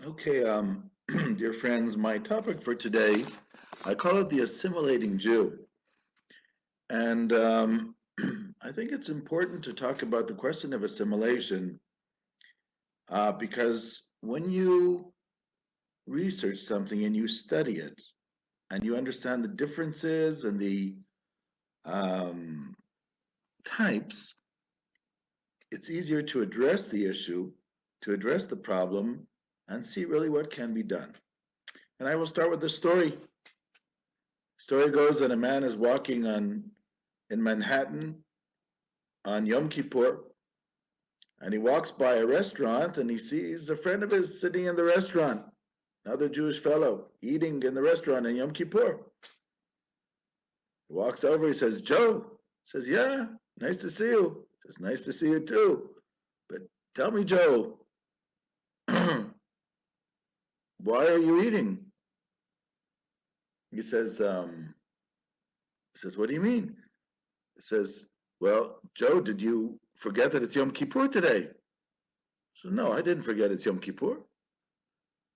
Okay, dear friends, my topic for today, I call it the assimilating Jew. And I think it's important to talk about the question of assimilation because when you research something and you study it and you understand the differences and the um, types, it's easier to address the issue, to address the problem, and see really what can be done. And I will start with the story. Story goes that a man is walking in Manhattan on Yom Kippur, and he walks by a restaurant and he sees a friend of his sitting in the restaurant, another Jewish fellow eating in the restaurant on Yom Kippur. He walks over, he says, "Joe," says, "Yeah, nice to see you." He says, "Nice to see you too. But tell me, Joe, why are you eating?" He says, "What do you mean?" He says, "Well, Joe, did you forget that it's Yom Kippur today?" So no, I didn't forget it's Yom Kippur.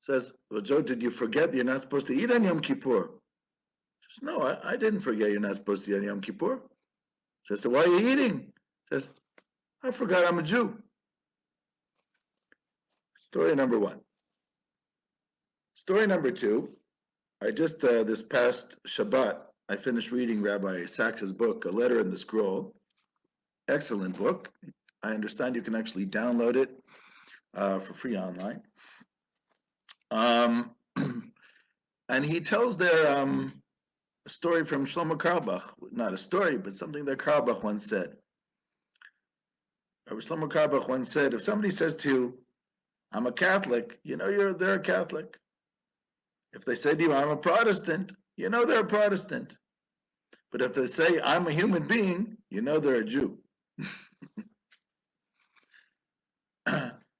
Says, "Well, Joe, did you forget that you're not supposed to eat on Yom Kippur?" Says, "No, I didn't forget you're not supposed to eat on Yom Kippur." Says, "So why are you eating?" Says, "I forgot I'm a Jew." Story number one. Story number two. I just this past Shabbat, I finished reading Rabbi Sachs's book, A Letter in the Scroll. Excellent book. I understand you can actually download it for free online. And he tells there a story from Shlomo Carlebach, not a story, but something that Carlebach once said. Shlomo Carlebach once said, if somebody says to you, "I'm a Catholic," you know they're a Catholic. If they say to you, "I'm a Protestant," you know they're a Protestant. But if they say, "I'm a human being," you know they're a Jew.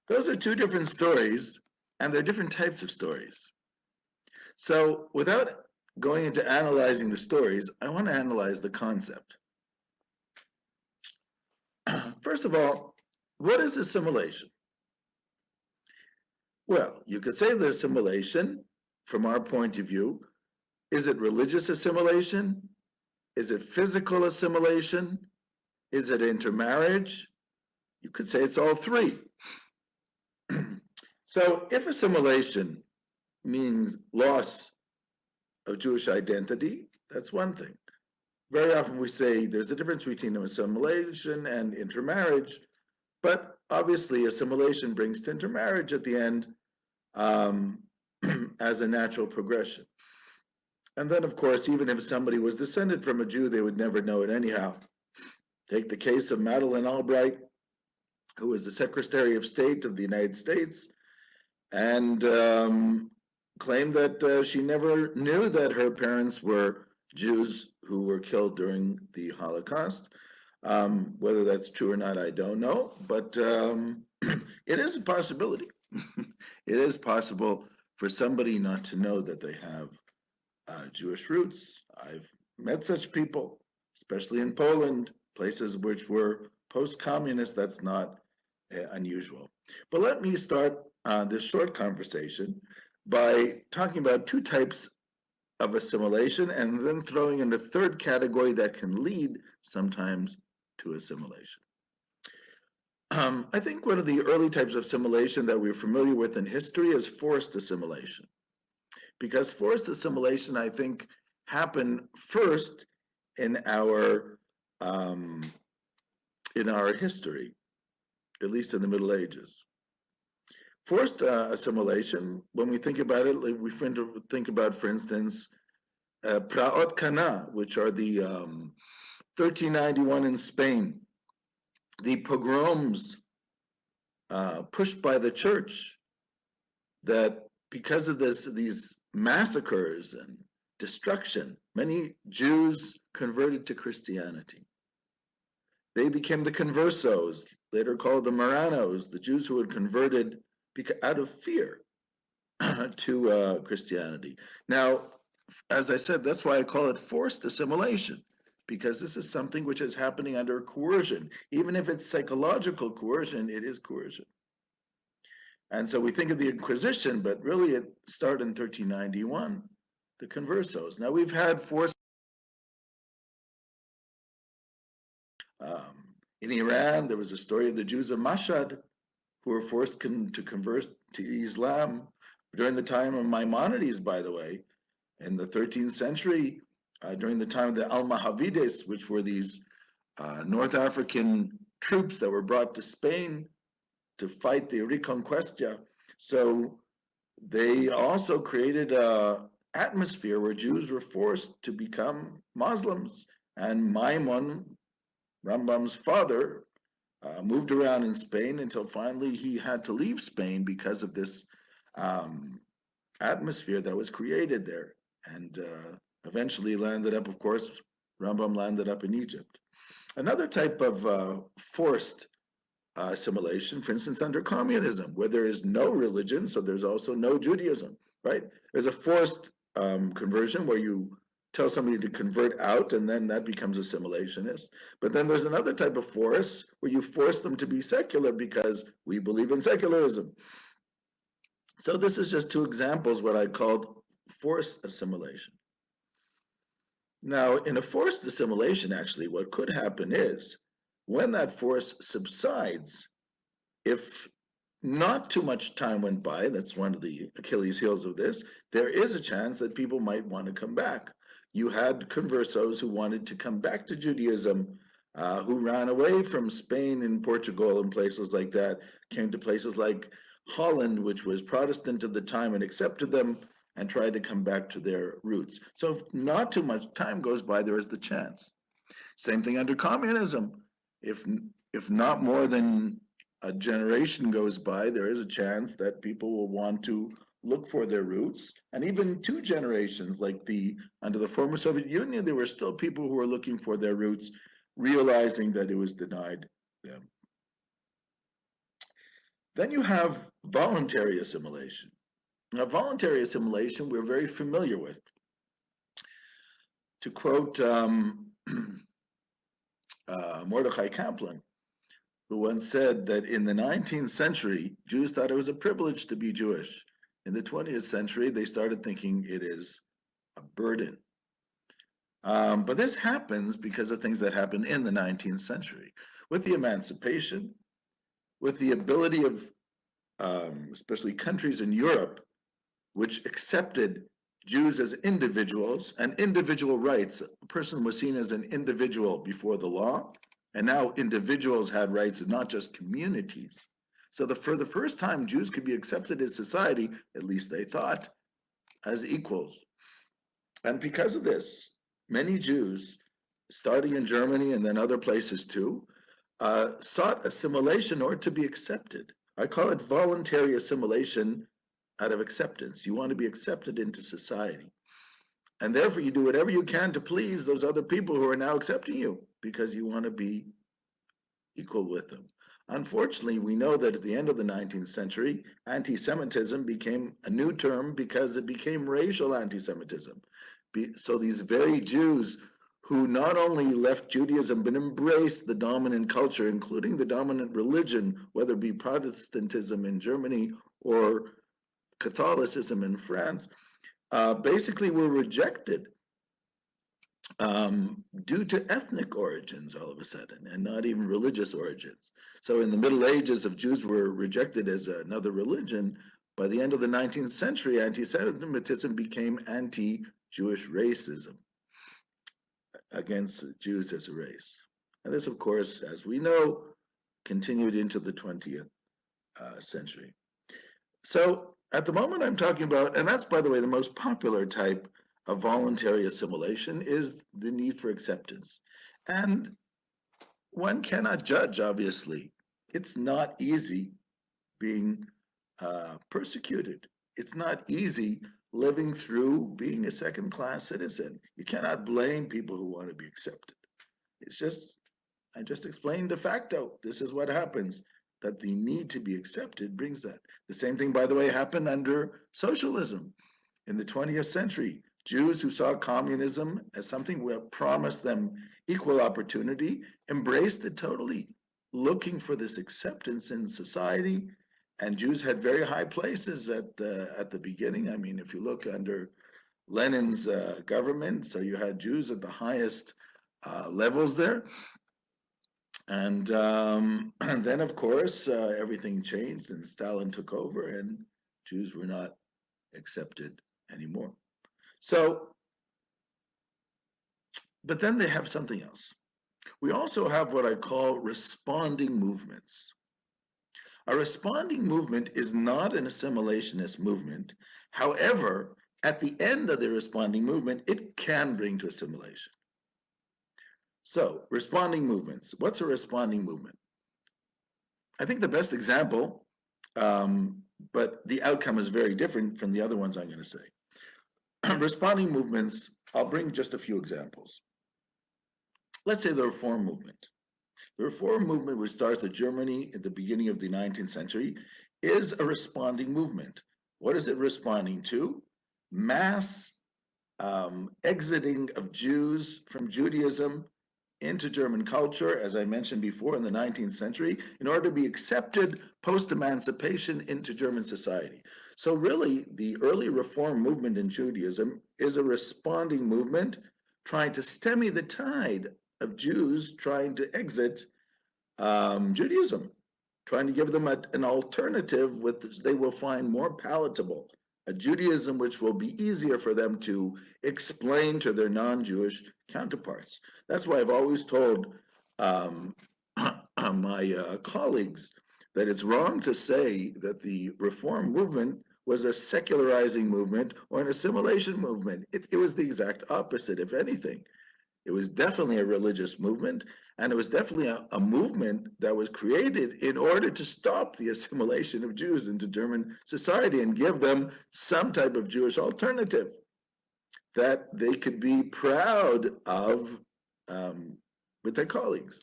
Those are two different stories, and they're different types of stories. So without going into analyzing the stories, I want to analyze the concept. First of all, what is assimilation? Well, you could say that assimilation, from our point of view, is it religious assimilation? Is it physical assimilation? Is it intermarriage? You could say it's all three. So if assimilation means loss of Jewish identity, that's one thing. Very often we say there's a difference between assimilation and intermarriage, but obviously assimilation brings to intermarriage at the end um, as a natural progression. And then, of course, even if somebody was descended from a Jew, they would never know it anyhow. Take the case of Madeleine Albright, who was the Secretary of State of the United States, and claimed that she never knew that her parents were Jews who were killed during the Holocaust. Whether that's true or not, I don't know, but it is a possibility. It is possible for somebody not to know that they have Jewish roots. I've met such people, especially in Poland, places which were post-communist. That's not unusual. But let me start this short conversation by talking about two types of assimilation and then throwing in a third category that can lead sometimes to assimilation. I think one of the early types of assimilation that we're familiar with in history is forced assimilation. Because forced assimilation, I think, happened first in our um, history, at least in the Middle Ages. Forced assimilation, when we think about it, we think about, for instance, Praot Kana, which are the 1391 in Spain, the pogroms pushed by the church, that because of these massacres and destruction, many Jews converted to Christianity. They became the conversos, later called the Marranos, the Jews who had converted out of fear to Christianity. Now, as I said, that's why I call it forced assimilation, because this is something which is happening under coercion. Even if it's psychological coercion, it is coercion. And so we think of the Inquisition, but really it started in 1391, the conversos. Now we've had forced in Iran, there was a story of the Jews of Mashhad who were forced to convert to Islam during the time of Maimonides, by the way, in the 13th century, during the time of the Almohavides, which were these North African troops that were brought to Spain to fight the Reconquista. So they also created an atmosphere where Jews were forced to become Muslims. And Maimon, Rambam's father, moved around in Spain until finally he had to leave Spain because of this atmosphere that was created there. And eventually landed up, of course, Rambam landed up in Egypt. Another type of forced assimilation, for instance, under communism, where there is no religion, so there's also no Judaism, right? There's a forced conversion where you tell somebody to convert out, and then that becomes assimilationist. But then there's another type of force where you force them to be secular because we believe in secularism. So this is just two examples, what I called forced assimilation. Now, in a forced assimilation, actually, what could happen is when that force subsides, if not too much time went by, that's one of the Achilles heels of this, there is a chance that people might want to come back. You had conversos who wanted to come back to Judaism, who ran away from Spain and Portugal and places like that, came to places like Holland, which was Protestant at the time, and accepted them and tried to come back to their roots. So if not too much time goes by, there is the chance. Same thing under communism. If not more than a generation goes by, there is a chance that people will want to look for their roots. And even two generations, like under the former Soviet Union, there were still people who were looking for their roots, realizing that it was denied them. Then you have voluntary assimilation. Now, voluntary assimilation we're very familiar with. To quote Mordechai Kaplan, who once said that in the 19th century, Jews thought it was a privilege to be Jewish. In the 20th century, they started thinking it is a burden. But this happens because of things that happened in the 19th century. With the emancipation, with the ability of especially countries in Europe, which accepted Jews as individuals and individual rights. A person was seen as an individual before the law, and now individuals had rights and not just communities. So for the first time, Jews could be accepted as society, at least they thought, as equals. And because of this, many Jews, starting in Germany and then other places too, sought assimilation or to be accepted. I call it voluntary assimilation out of acceptance. You want to be accepted into society. And therefore, you do whatever you can to please those other people who are now accepting you because you want to be equal with them. Unfortunately, we know that at the end of the 19th century, anti-Semitism became a new term because it became racial anti-Semitism. So these very Jews who not only left Judaism but embraced the dominant culture, including the dominant religion, whether it be Protestantism in Germany or Catholicism in France, basically were rejected due to ethnic origins all of a sudden, and not even religious origins. So in the Middle Ages, if Jews were rejected as another religion, by the end of the 19th century, anti-Semitism became anti-Jewish racism against Jews as a race. And this, of course, as we know, continued into the 20th century. So at the moment I'm talking about, and that's, by the way, the most popular type of voluntary assimilation is the need for acceptance. And one cannot judge, obviously. It's not easy being persecuted. It's not easy living through being a second-class citizen. You cannot blame people who want to be accepted. It's just, I just explained de facto. This is what happens, that the need to be accepted brings that. The same thing, by the way, happened under socialism in the 20th century. Jews who saw communism as something that promised them equal opportunity embraced it totally, looking for this acceptance in society And Jews had very high places at the beginning. I mean, if you look under Lenin's government, so you had Jews at the highest levels there. And then, of course, everything changed and Stalin took over and Jews were not accepted anymore. So, but then they have something else. We also have what I call responding movements. A responding movement is not an assimilationist movement. However, at the end of the responding movement, it can bring to assimilation. So, responding movements. What's a responding movement? I think the best example, but the outcome is very different from the other ones I'm going to say. Responding movements, I'll bring just a few examples. Let's say the Reform movement. The Reform movement, which starts in Germany at the beginning of the 19th century, is a responding movement. What is it responding to? Mass exiting of Jews from Judaism into German culture, as I mentioned before, in the 19th century, in order to be accepted post-emancipation into German society. So really, the early Reform movement in Judaism is a responding movement trying to stem the tide of Jews trying to exit Judaism, trying to give them an alternative which they will find more palatable, a Judaism which will be easier for them to explain to their non-Jewish counterparts. That's why I've always told my colleagues that it's wrong to say that the Reform movement was a secularizing movement or an assimilation movement. It was the exact opposite, if anything. It was definitely a religious movement, and it was definitely a movement that was created in order to stop the assimilation of Jews into German society and give them some type of Jewish alternative that they could be proud of with their colleagues,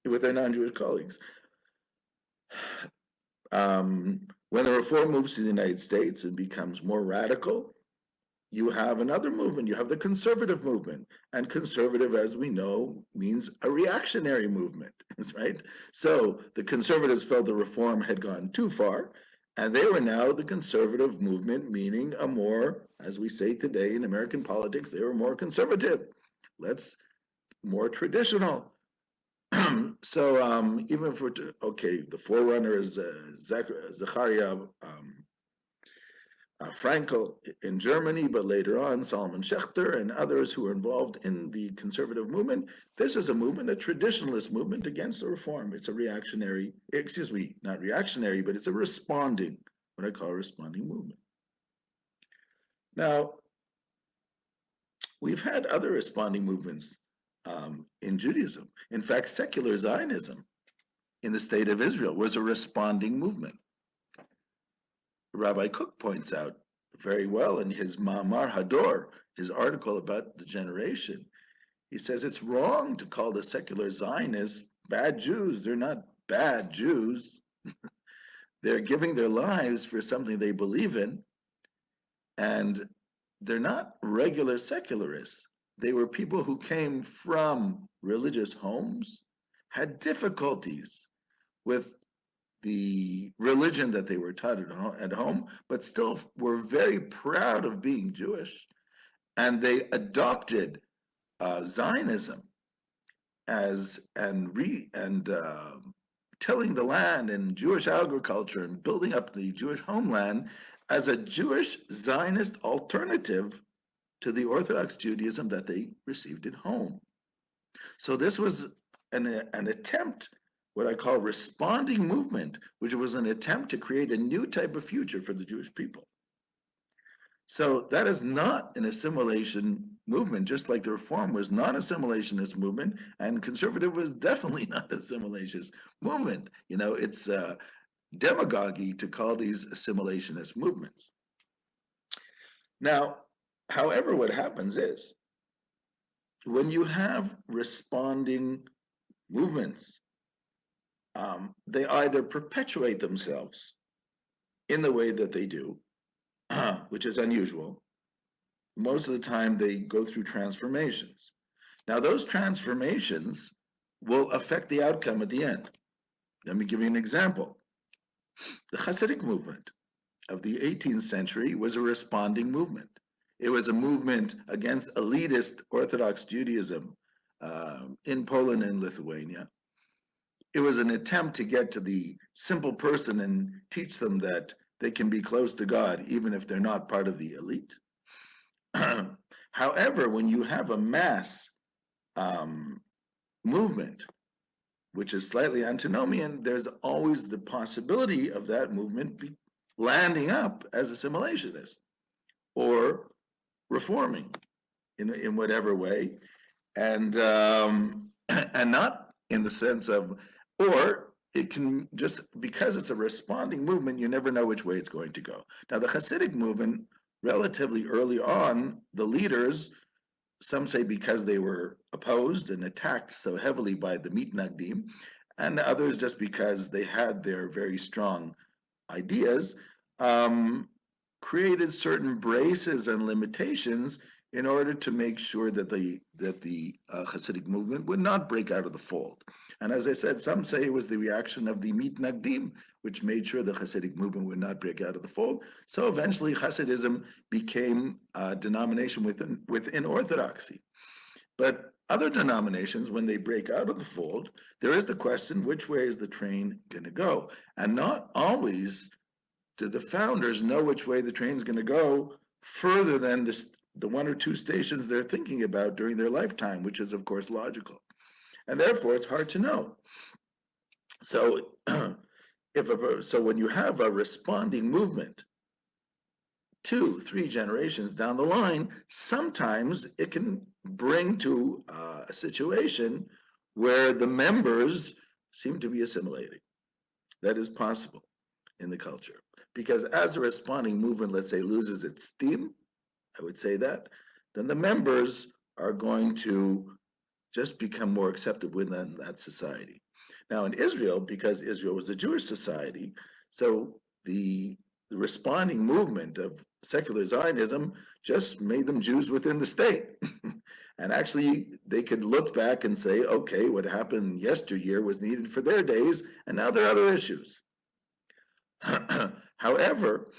with their non-Jewish colleagues. When the Reform moves to the United States and becomes more radical, you have another movement. You have the conservative movement. And conservative, as we know, means a reactionary movement, right? So the conservatives felt the Reform had gone too far, and they were now the conservative movement, meaning a more, as we say today in American politics, they were more conservative. More traditional. So even for, okay, the forerunner is Zechariah Frankel in Germany, but later on Solomon Schechter and others who were involved in the conservative movement. This is a movement, a traditionalist movement against the Reform. It's a reactionary, not reactionary, but it's a responding, what I call a responding movement. Now, we've had other responding movements in Judaism. In fact, secular Zionism in the state of Israel was a responding movement. Rabbi Cook points out very well in his Ma'amar Hador, his article about the generation. He says it's wrong to call the secular Zionists bad Jews. They're not bad Jews. They're giving their lives for something they believe in, and they're not regular secularists. They were people who came from religious homes, had difficulties with the religion that they were taught at home, but still were very proud of being Jewish. And they adopted Zionism as tilling the land and Jewish agriculture and building up the Jewish homeland as a Jewish Zionist alternative to the Orthodox Judaism that they received at home. So this was an attempt, what I call responding movement, which was an attempt to create a new type of future for the Jewish people. So that is not an assimilation movement, just like the Reform was not an assimilationist movement, and conservative was definitely not an assimilationist movement. You know, it's demagogy to call these assimilationist movements. Now, however, what happens is when you have responding movements, they either perpetuate themselves in the way that they do, which is unusual. Most of the time, they go through transformations. Now, those transformations will affect the outcome at the end. Let me give you an example. The Hasidic movement of the 18th century was a responding movement. It was a movement against elitist Orthodox Judaism in Poland and Lithuania. It was an attempt to get to the simple person and teach them that they can be close to God even if they're not part of the elite. However, when you have a mass movement, which is slightly antinomian, there's always the possibility of that movement landing up as assimilationist or reforming in whatever way, and not in the sense of, or it can just, because it's a responding movement, you never know which way it's going to go. Now, the Hasidic movement, relatively early on, the leaders, some say because they were opposed and attacked so heavily by the Mitnagdim, and others just because they had their very strong ideas, created certain braces and limitations in order to make sure that the Hasidic movement would not break out of the fold. And as I said, some say it was the reaction of the Mitnagdim, which made sure the Hasidic movement would not break out of the fold. So eventually, Hasidism became a denomination within Orthodoxy. But other denominations, when they break out of the fold, there is the question, which way is the train going to go? And not always do the founders know which way the train's going to go further than the one or two stations they're thinking about during their lifetime, which is, of course, logical. And therefore, it's hard to know. So, so when you have a responding movement 2-3 generations down the line, sometimes it can bring to a situation where the members seem to be assimilating. That is possible in the culture. Because as a responding movement, let's say, loses its steam, I would say that, then the members are going to just become more accepted within that society. Now in Israel, because Israel was a Jewish society, so the responding movement of secular Zionism just made them Jews within the state. And actually, they could look back and say, okay, what happened yesteryear was needed for their days, and now there are other issues. However,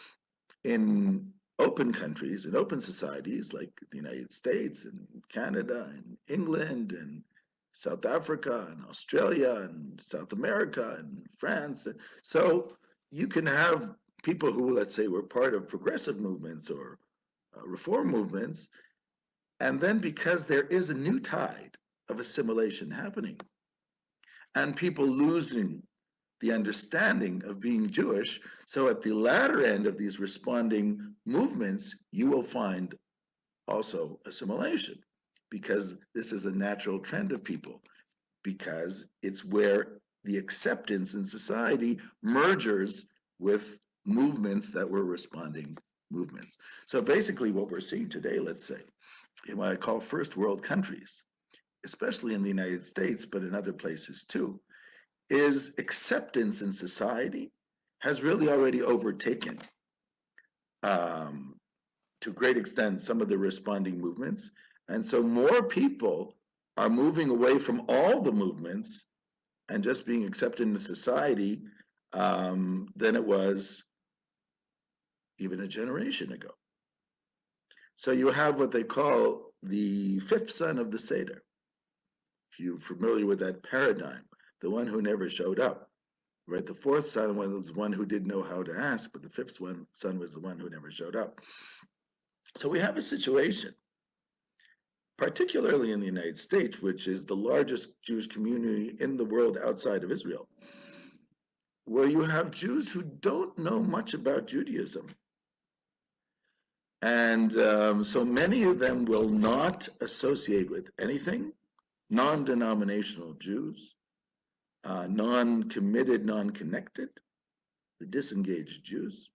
in open countries, in open societies like the United States and Canada and England and South Africa and Australia and South America and France, so you can have people who, let's say, were part of progressive movements or reform movements, and then because there is a new tide of assimilation happening and people losing the understanding of being Jewish. So at the latter end of these responding movements, you will find also assimilation, because this is a natural trend of people, because it's where the acceptance in society merges with movements that were responding movements. So basically what we're seeing today, let's say, in what I call first world countries, especially in the United States, but in other places too, is acceptance in society has really already overtaken, to a great extent, some of the responding movements. And so more people are moving away from all the movements and just being accepted in society than it was even a generation ago. So you have what they call the fifth son of the Seder. If you're familiar with that paradigm, the one who never showed up. Right, the fourth son was the one who didn't know how to ask, but the fifth son was the one who never showed up. So we have a situation, particularly in the United States, which is the largest Jewish community in the world outside of Israel, where you have Jews who don't know much about Judaism. And so many of them will not associate with anything, non-denominational Jews, non-committed, non-connected, the disengaged Jews.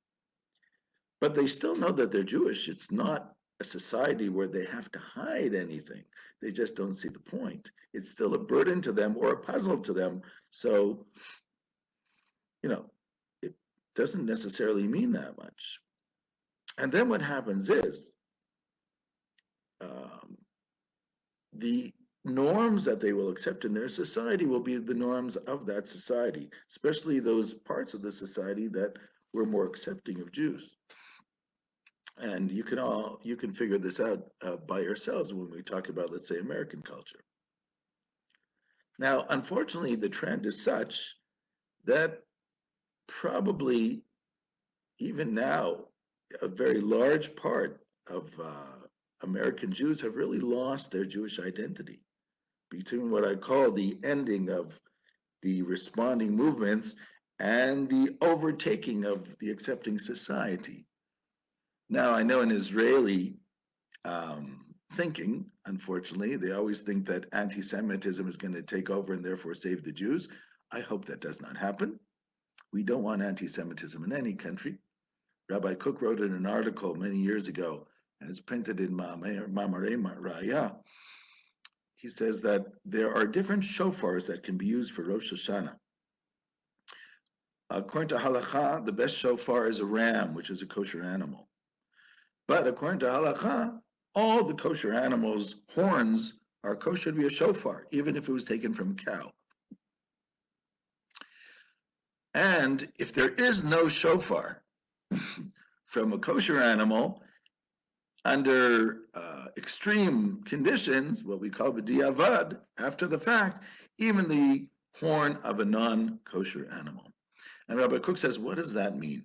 But they still know that they're Jewish. It's not a society where they have to hide anything. They just don't see the point. It's still a burden to them or a puzzle to them. So, it doesn't necessarily mean that much. And then what happens is the norms that they will accept in their society will be the norms of that society, especially those parts of the society that were more accepting of Jews. And you can figure this out by yourselves when we talk about, let's say, American culture. Now, unfortunately, the trend is such that probably even now, a very large part of American Jews have really lost their Jewish identity between what I call the ending of the responding movements and the overtaking of the accepting society. Now, I know in Israeli thinking, unfortunately, they always think that anti Semitism is going to take over and therefore save the Jews. I hope that does not happen. We don't want anti Semitism in any country. Rabbi Cook wrote in an article many years ago, and it's printed in Mamarei Raya. He says that there are different shofars that can be used for Rosh Hashanah. According to Halacha, the best shofar is a ram, which is a kosher animal. But according to Halacha, all the kosher animals' horns are kosher to be a shofar, even if it was taken from a cow. And if there is no shofar from a kosher animal, under extreme conditions, what we call the diavad, after the fact, even the horn of a non-kosher animal. And Rabbi Cook says, what does that mean?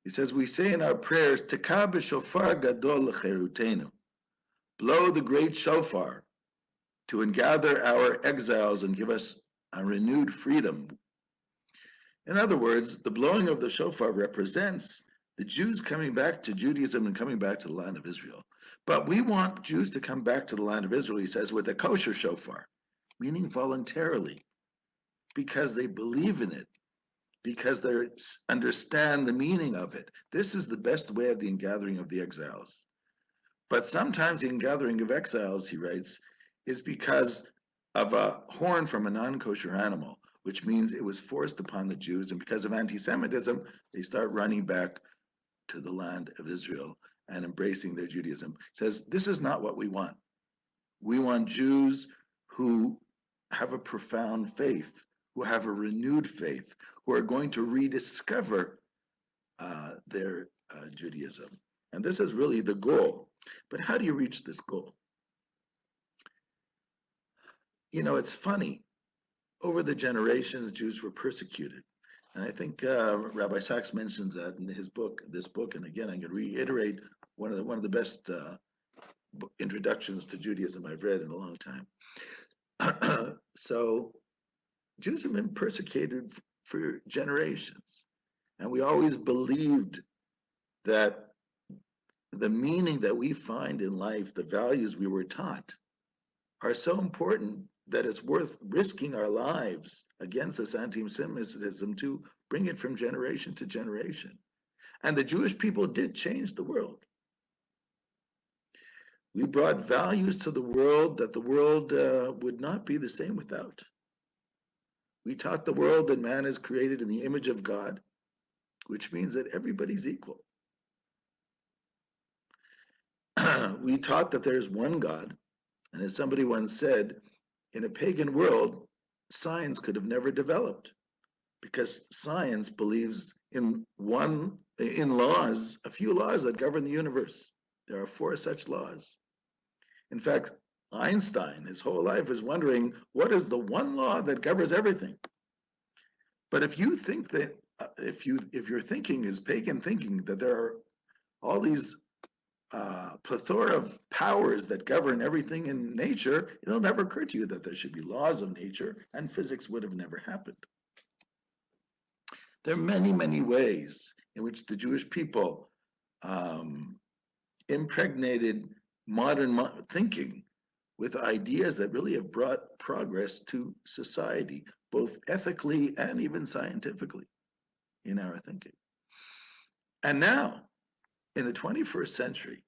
He says, we say in our prayers, Teka b'shofar gadol l'cherutenu, blow the great shofar to gather our exiles and give us a renewed freedom. In other words, the blowing of the shofar represents the Jews coming back to Judaism and coming back to the land of Israel. But we want Jews to come back to the land of Israel, he says, with a kosher shofar, meaning voluntarily, because they believe in it, because they understand the meaning of it. This is the best way of the ingathering of the exiles. But sometimes the ingathering of exiles, he writes, is because of a horn from a non-kosher animal, which means it was forced upon the Jews, and because of anti-Semitism, they start running back to the land of Israel and embracing their Judaism. He says, this is not what we want. We want Jews who have a profound faith, who have a renewed faith, who are going to rediscover their Judaism. And this is really the goal. But how do you reach this goal? You know, it's funny. Over the generations, Jews were persecuted. And I think Rabbi Sachs mentions that in his book, and again, I'm going to reiterate one of the best introductions to Judaism I've read in a long time. So Jews have been persecuted for generations. And we always believed that the meaning that we find in life, the values we were taught, are so important that it's worth risking our lives against this anti-Semitism to bring it from generation to generation. And the Jewish people did change the world. We brought values to the world that the world would not be the same without. We taught the world that man is created in the image of God, which means that everybody's equal. We taught that there's one God, and as somebody once said, in a pagan world, science could have never developed because science believes in laws, a few laws that govern the universe. There are 4 such laws. In fact, Einstein, his whole life, is wondering what is the one law that governs everything. But if you think that if your thinking is pagan thinking, that there are all these plethora of powers that govern everything in nature, it'll never occur to you that there should be laws of nature, and physics would have never happened. There are many, many ways in which the Jewish people impregnated modern thinking with ideas that really have brought progress to society, both ethically and even scientifically in our thinking. And now, in the 21st century,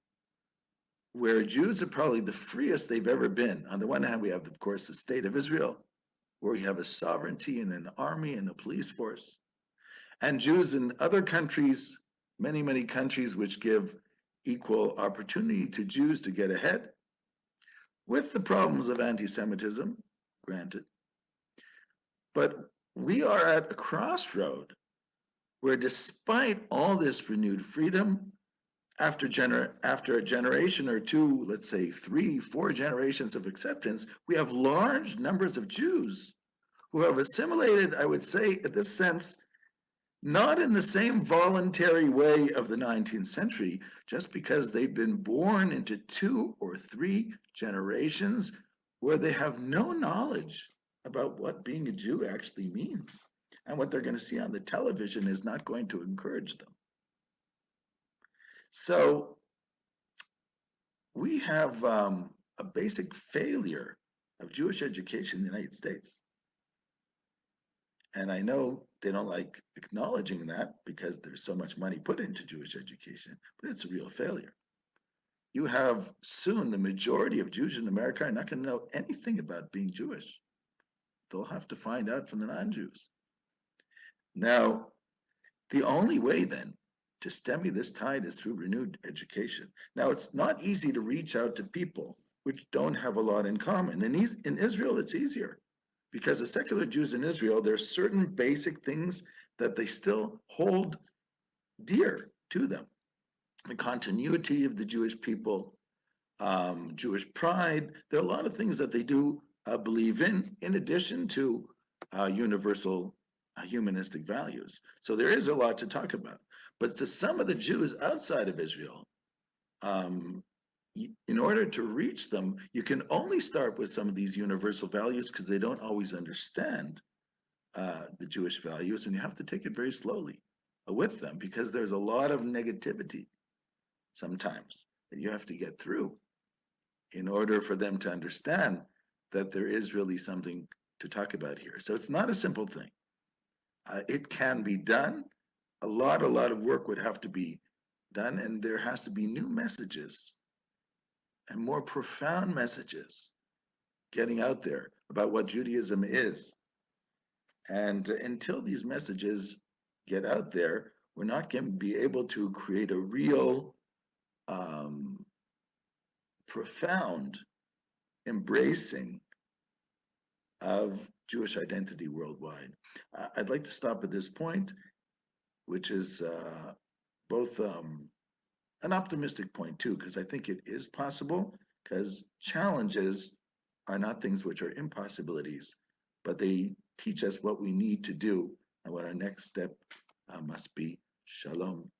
where Jews are probably the freest they've ever been. On the one hand, we have, of course, the state of Israel, where we have a sovereignty and an army and a police force. And Jews in other countries, many, many countries which give equal opportunity to Jews to get ahead. with the problems of anti-Semitism, granted. But we are at a crossroad where, despite all this renewed freedom, after a generation or two, let's say 3, 4 generations of acceptance, we have large numbers of Jews who have assimilated, I would say, in this sense, not in the same voluntary way of the 19th century, just because they've been born into 2 or 3 generations where they have no knowledge about what being a Jew actually means. And what they're going to see on the television is not going to encourage them. So we have a basic failure of Jewish education in the United States. And I know they don't like acknowledging that because there's so much money put into Jewish education, but it's a real failure. You have soon the majority of Jews in America are not going to know anything about being Jewish. They'll have to find out from the non-Jews. Now, the only way then to stem this tide is through renewed education. Now, it's not easy to reach out to people which don't have a lot in common. In Israel, it's easier because the secular Jews in Israel, there are certain basic things that they still hold dear to them. The continuity of the Jewish people, Jewish pride. There are a lot of things that they do believe in addition to universal humanistic values. So there is a lot to talk about. But to some of the Jews outside of Israel, in order to reach them, you can only start with some of these universal values because they don't always understand the Jewish values, and you have to take it very slowly with them because there's a lot of negativity sometimes that you have to get through in order for them to understand that there is really something to talk about here. So it's not a simple thing. It can be done. A lot of work would have to be done, and there has to be new messages and more profound messages getting out there about what Judaism is. And until these messages get out there, we're not going to be able to create a real profound embracing of Jewish identity worldwide. I'd like to stop at this point, which is both an optimistic point too, because I think it is possible, because challenges are not things which are impossibilities, but they teach us what we need to do and what our next step must be. Shalom.